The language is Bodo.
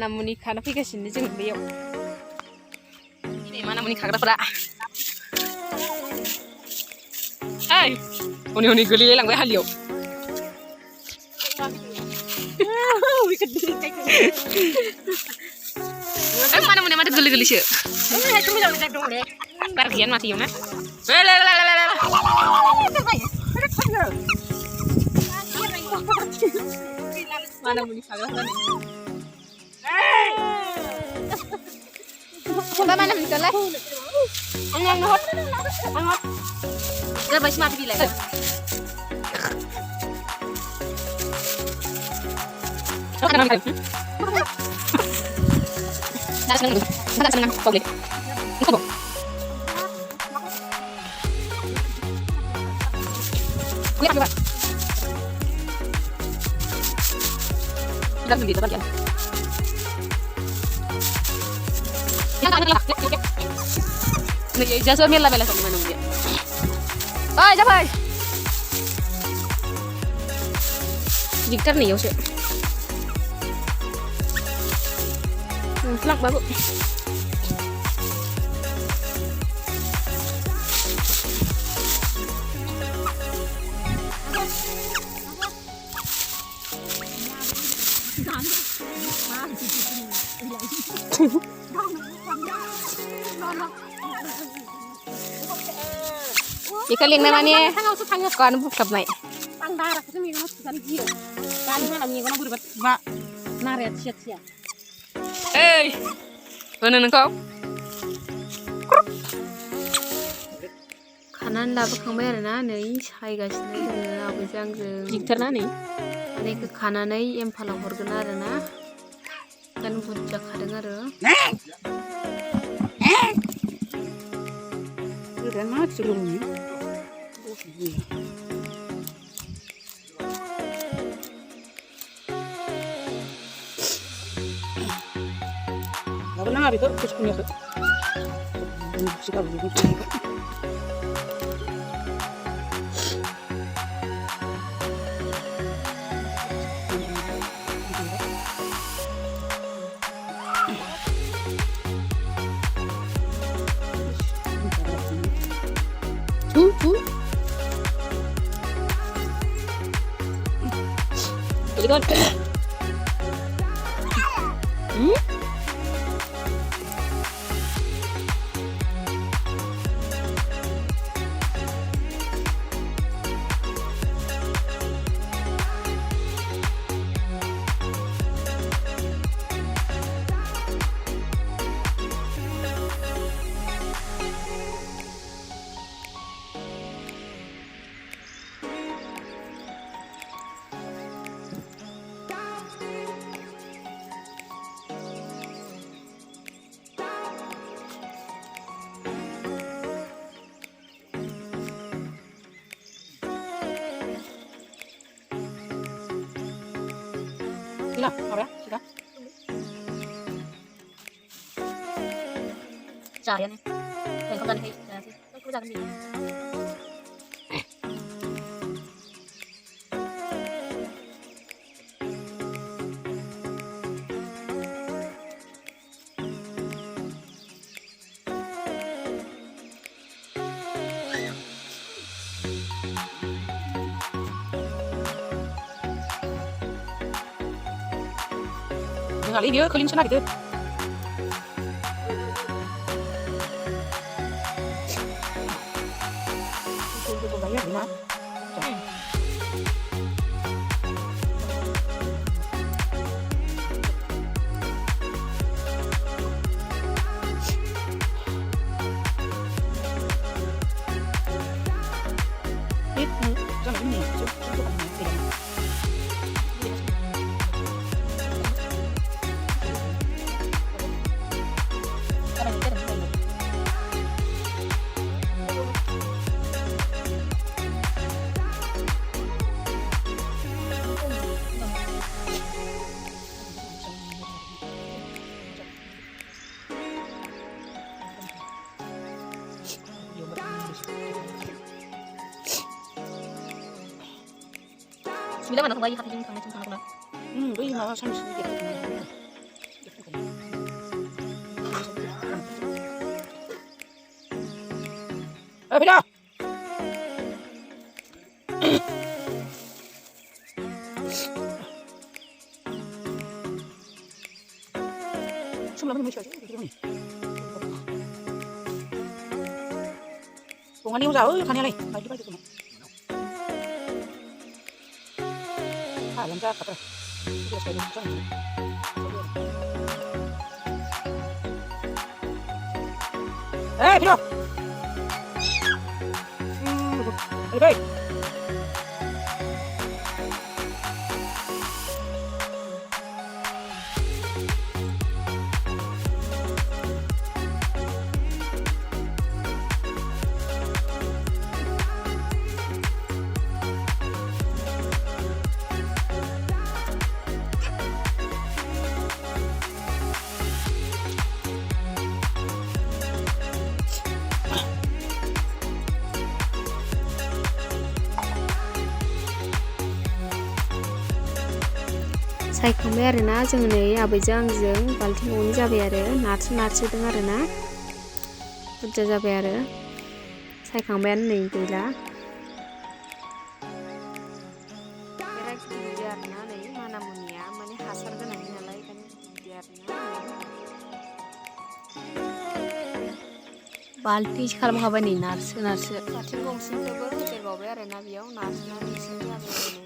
मानामुनि खाना फैगासिनो जों बेयाव मानामुनि खाग्राफोरा ओइ हनै हनै गोलैलांबाय हालियाव मानामुनिया माथो गोरलै गोरलैसो बार गैयानो माथो इयाव ना मानामुनि खाग्राफोरा coba mana misalnya ang hot labas mati bila Jasa mela sama mana dia. Oi, siapa? Jikar nih, Yosef. Flak baru. Ikan yang namanya kan bukan naik. Pangdarah itu minggu masuk dari dia. Kan mana minggu nak berbuat mak naret sia-sia. Mana engkau? Kanan lah berkembang mana nih? Saya kasih nih apa yang jikter nani? Ane ke kanan nih yang paling horgana na. Kan bujak kadengar. Udah mak sebelumnya. Apa nama itu? Terus punya ke? Suka begitu. Jadi kan, Sudah, apa ya? Sudah. Cari nih. Yang kau tadi sih. Aku jangan ni. Kali dia kelin sana gitu. Itu banyak ya. Itu jangan ini. Bila mana kembali hati ini sama macam sama. Beli malah sama sedikit. Fida. Sumber mấy trời chứ này. Cùng anh yêu giàu ơi, thằng này này, mày đi bay được không? Làm ra cặp rồi. Bây giờ phải đi cho mình. Ê, Pino. Ê, đây. सायखांबाय आरोना जोङो नै आबैजों आंजों बाल्थिं गंनै जाबाय आरो नारसोदों आरोना बुरजा जाबाय आरो सायखांबायानो नै गैला बिराद गिदिर आरोना नै मानामुनिया माने हासार गोनां नालाय ओंखायनो गिदिर आरोना बाल्थिंसो खालामखाबाय नै नारसो बाल्थिं गंसेखौबो होदेरबावबाय आरोना बेयाव नारसोनानै एसे जाबाय आरो